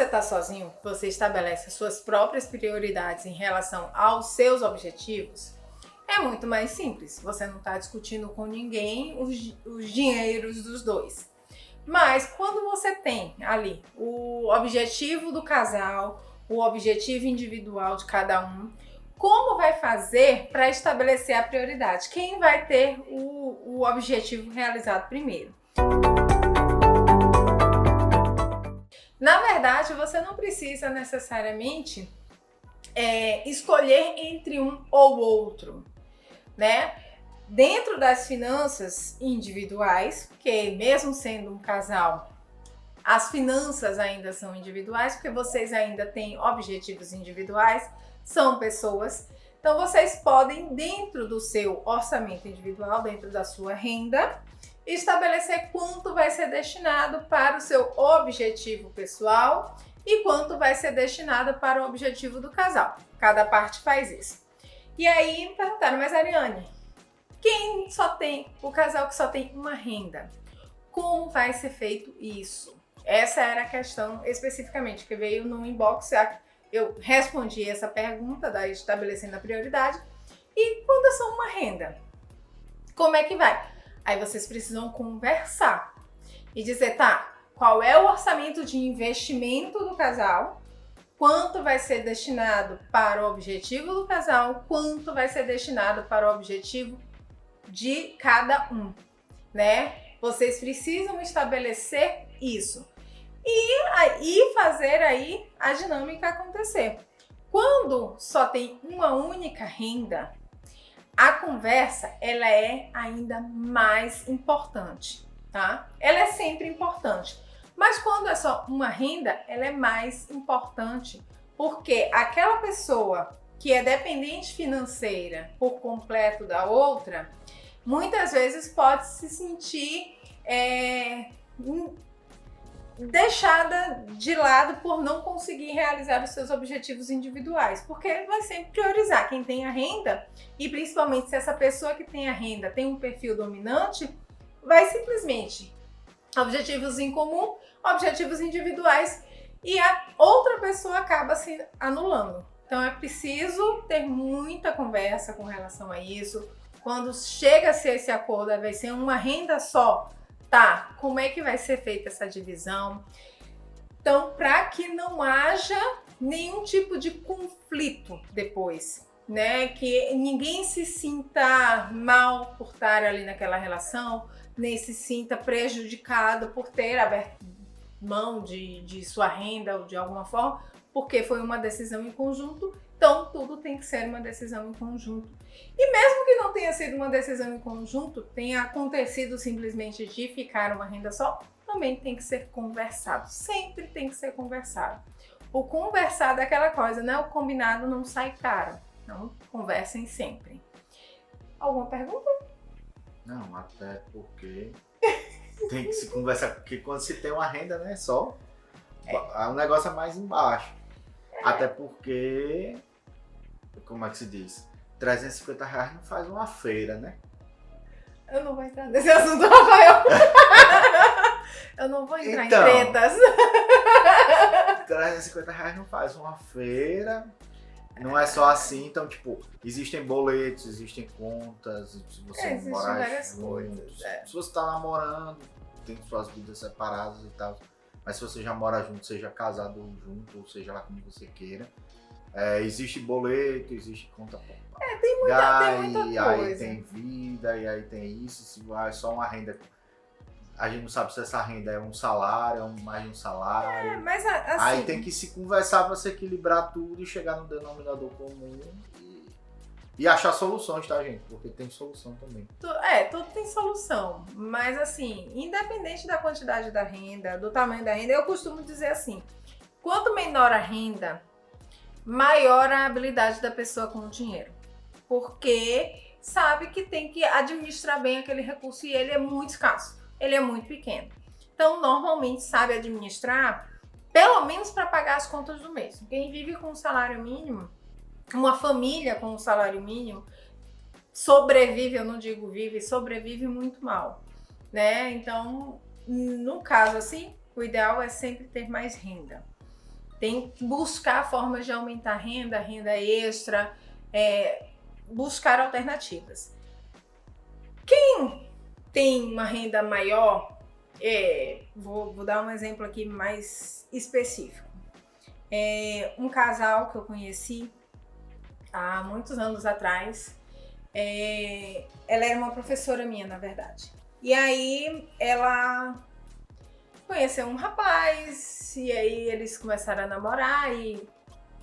você está sozinho, você estabelece as suas próprias prioridades em relação aos seus objetivos, é muito mais simples. Você não está discutindo com ninguém os dinheiros dos dois. Mas quando você tem ali o objetivo do casal, o objetivo individual de cada um, como vai fazer para estabelecer a prioridade? Quem vai ter o objetivo realizado primeiro? Na verdade, você não precisa necessariamente escolher entre um ou outro, né? Dentro das finanças individuais, porque mesmo sendo um casal, as finanças ainda são individuais, porque vocês ainda têm objetivos individuais, são pessoas. Então, vocês podem, dentro do seu orçamento individual, dentro da sua renda, estabelecer quanto vai ser destinado para o seu objetivo pessoal e quanto vai ser destinado para o objetivo do casal. Cada parte faz isso. E aí me perguntaram, mas Ariane, o casal que só tem uma renda, como vai ser feito isso? Essa era a questão especificamente que veio no inbox. Eu respondi essa pergunta da estabelecendo a prioridade. E quando é só uma renda, como é que vai? Aí vocês precisam conversar e dizer, tá, qual é o orçamento de investimento do casal, quanto vai ser destinado para o objetivo do casal, quanto vai ser destinado para o objetivo de cada um, né? Vocês precisam estabelecer isso e fazer aí a dinâmica acontecer. Quando só tem uma única renda, a conversa, ela é ainda mais importante, tá? Ela é sempre importante, mas quando é só uma renda, ela é mais importante, porque aquela pessoa que é dependente financeira por completo da outra, muitas vezes pode se sentir deixada de lado por não conseguir realizar os seus objetivos individuais, porque vai sempre priorizar quem tem a renda, e principalmente se essa pessoa que tem a renda tem um perfil dominante, vai simplesmente objetivos em comum, objetivos individuais, e a outra pessoa acaba se anulando. Então é preciso ter muita conversa com relação a isso. Quando chega-se a esse acordo, vai ser uma renda só. Tá, como é que vai ser feita essa divisão? Então, para que não haja nenhum tipo de conflito depois, né? Que ninguém se sinta mal por estar ali naquela relação, nem se sinta prejudicado por ter aberto mão de sua renda ou de alguma forma, porque foi uma decisão em conjunto. Então, tudo tem que ser uma decisão em conjunto. E mesmo que não tenha sido uma decisão em conjunto, tenha acontecido simplesmente de ficar uma renda só, também tem que ser conversado. Sempre tem que ser conversado. O conversado é aquela coisa, né? O combinado não sai caro. Então, conversem sempre. Alguma pergunta? Não, até porque tem que se conversar, porque quando se tem uma renda, né, só, o negócio é mais embaixo. Até porque, como é que se diz? R$350 não faz uma feira, né? Eu não vou entrar nesse assunto, Rafael. Eu não vou entrar então, em tretas. R$350 não faz uma feira. Não é só assim, então, tipo, existem boletos, existem contas, se você morar várias junto, coisas, se você tá namorando, tem suas vidas separadas e tal, mas se você já mora junto, seja casado junto, ou seja lá como você queira, existe boleto, existe conta tem muita coisa. aí tem vida, e aí tem isso, se vai só uma renda, a gente não sabe se essa renda é um salário, é mais de um salário. Mas assim, aí tem que se conversar para se equilibrar tudo e chegar no denominador comum e achar soluções, tá, gente? Porque tem solução também. Tudo tem solução. Mas assim, independente da quantidade da renda, do tamanho da renda, eu costumo dizer assim, quanto menor a renda, maior a habilidade da pessoa com o dinheiro. Porque sabe que tem que administrar bem aquele recurso e ele é muito escasso. Ele é muito pequeno. Então, normalmente sabe administrar, pelo menos para pagar as contas do mês. Quem vive com um salário mínimo, uma família com um salário mínimo, sobrevive, eu não digo vive, sobrevive muito mal, né? Então, no caso assim, o ideal é sempre ter mais renda. tem que buscar formas de aumentar a renda extra, buscar alternativas. Quem tem uma renda maior, vou dar um exemplo aqui mais específico. Um casal que eu conheci há muitos anos atrás, ela era uma professora minha, na verdade. E aí ela conheceu um rapaz, e aí eles começaram a namorar e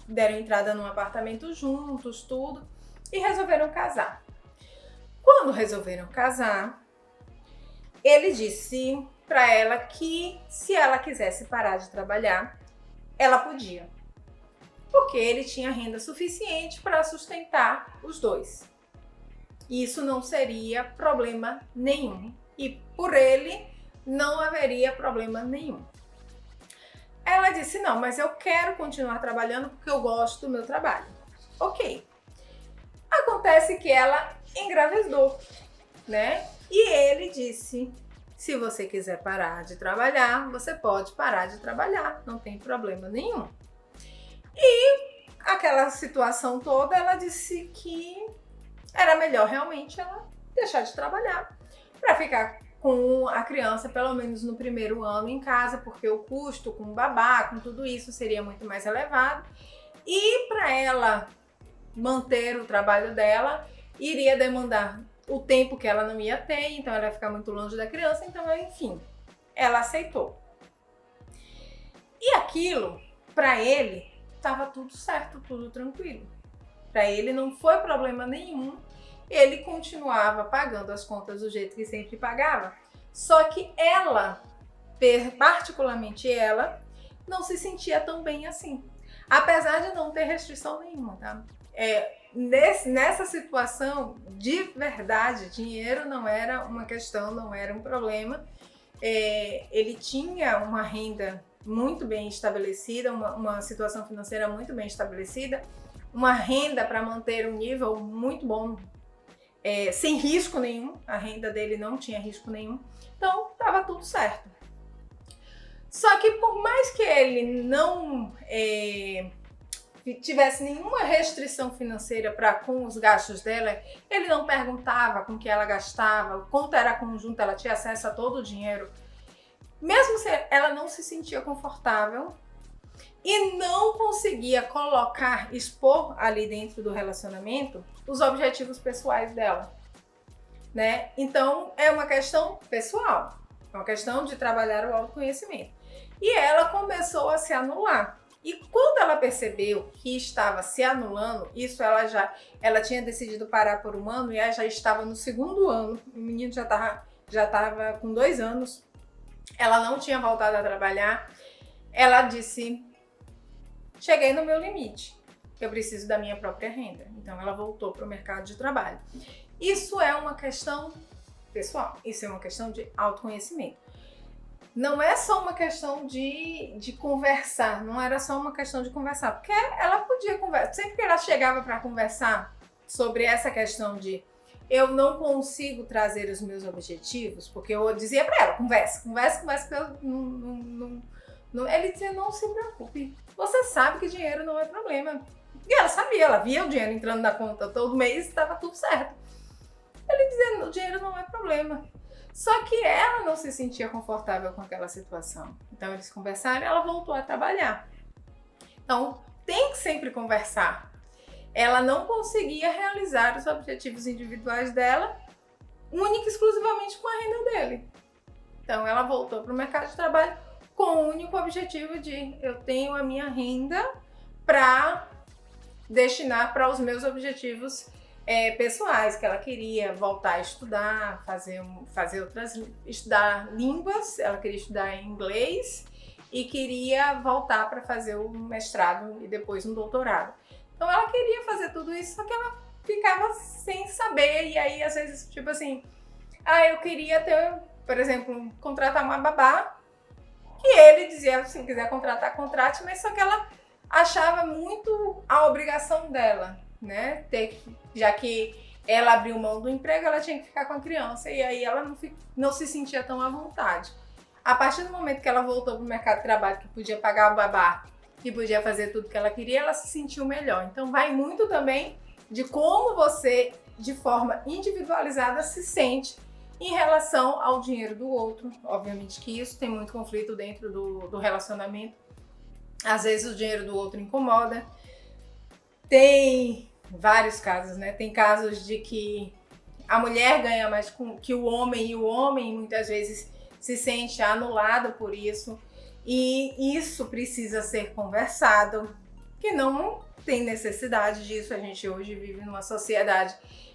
deram entrada num apartamento juntos, tudo, e resolveram casar. Quando resolveram casar, ele disse para ela que se ela quisesse parar de trabalhar, ela podia, porque ele tinha renda suficiente para sustentar os dois. Isso não seria problema nenhum e por ele não haveria problema nenhum. Ela disse, não, mas eu quero continuar trabalhando porque eu gosto do meu trabalho. Ok. Acontece que ela engravidou, né? E ele disse, se você quiser parar de trabalhar, você pode parar de trabalhar, não tem problema nenhum. E aquela situação toda, ela disse que era melhor realmente ela deixar de trabalhar para ficar com a criança, pelo menos no primeiro ano em casa, porque o custo com babá, com tudo isso, seria muito mais elevado. E para ela manter o trabalho dela, iria demandar o tempo que ela não ia ter, então ela ia ficar muito longe da criança, então, enfim, ela aceitou. E aquilo, para ele, estava tudo certo, tudo tranquilo. Para ele não foi problema nenhum, ele continuava pagando as contas do jeito que sempre pagava, só que ela, particularmente ela, não se sentia tão bem assim, apesar de não ter restrição nenhuma, tá? Nessa situação, de verdade, dinheiro não era uma questão, não era um problema. Ele tinha uma renda muito bem estabelecida, uma situação financeira muito bem estabelecida, uma renda para manter um nível muito bom, sem risco nenhum, a renda dele não tinha risco nenhum, então estava tudo certo. Só que por mais que ele não tivesse nenhuma restrição financeira com os gastos dela, ele não perguntava com que ela gastava, quanto era conjunto, ela tinha acesso a todo o dinheiro. Mesmo se ela não se sentia confortável e não conseguia expor ali dentro do relacionamento os objetivos pessoais dela, né? Então é uma questão pessoal, é uma questão de trabalhar o autoconhecimento. E ela começou a se anular. E quando ela percebeu que estava se anulando, ela tinha decidido parar por um ano e ela já estava no segundo ano, o menino já estava com 2 anos, ela não tinha voltado a trabalhar, ela disse, cheguei no meu limite, eu preciso da minha própria renda. Então ela voltou para o mercado de trabalho. Isso é uma questão pessoal, isso é uma questão de autoconhecimento. Não é só uma questão de conversar, não era só uma questão de conversar, porque ela podia conversar. Sempre que ela chegava para conversar sobre essa questão de eu não consigo trazer os meus objetivos, porque eu dizia para ela, conversa, que eu não. Ele dizia, não se preocupe, você sabe que dinheiro não é problema. E ela sabia, ela via o dinheiro entrando na conta todo mês e estava tudo certo. Ele dizia, o dinheiro não é problema. Só que ela não se sentia confortável com aquela situação. Então eles conversaram e ela voltou a trabalhar. Então tem que sempre conversar. Ela não conseguia realizar os objetivos individuais dela única e exclusivamente com a renda dele. Então ela voltou para o mercado de trabalho com o único objetivo de eu tenho a minha renda para destinar para os meus objetivos pessoais, que ela queria voltar a estudar, estudar línguas, ela queria estudar inglês e queria voltar para fazer o mestrado e depois um doutorado. Então ela queria fazer tudo isso, só que ela ficava sem saber, e aí às vezes, tipo assim, eu queria ter, por exemplo, contratar uma babá, que ele dizia, se quiser contratar, contrate, mas só que ela achava muito a obrigação dela, né? Já que ela abriu mão do emprego, ela tinha que ficar com a criança, e aí ela não se sentia tão à vontade. A partir do momento que ela voltou para o mercado de trabalho, que podia pagar a babá que podia fazer tudo que ela queria, ela se sentiu melhor. Então vai muito também de como você, de forma individualizada, se sente em relação ao dinheiro do outro. Obviamente que isso tem muito conflito dentro do relacionamento. Às vezes o dinheiro do outro incomoda. Tem vários casos, né? Tem casos de que a mulher ganha mais que o homem, e o homem muitas vezes se sente anulado por isso. E isso precisa ser conversado, que não tem necessidade disso. A gente hoje vive numa sociedade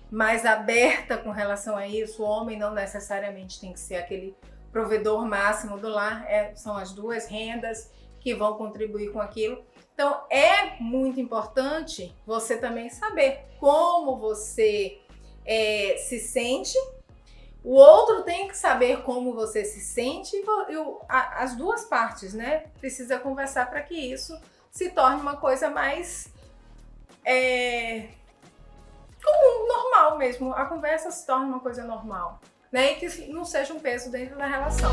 mais aberta com relação a isso. O homem não necessariamente tem que ser aquele provedor máximo do lar, são as duas rendas que vão contribuir com aquilo. Então é muito importante você também saber como você se sente. O outro tem que saber como você se sente, e as duas partes, né? Precisa conversar para que isso se torne uma coisa mais comum, normal mesmo. A conversa se torne uma coisa normal, né? E que não seja um peso dentro da relação.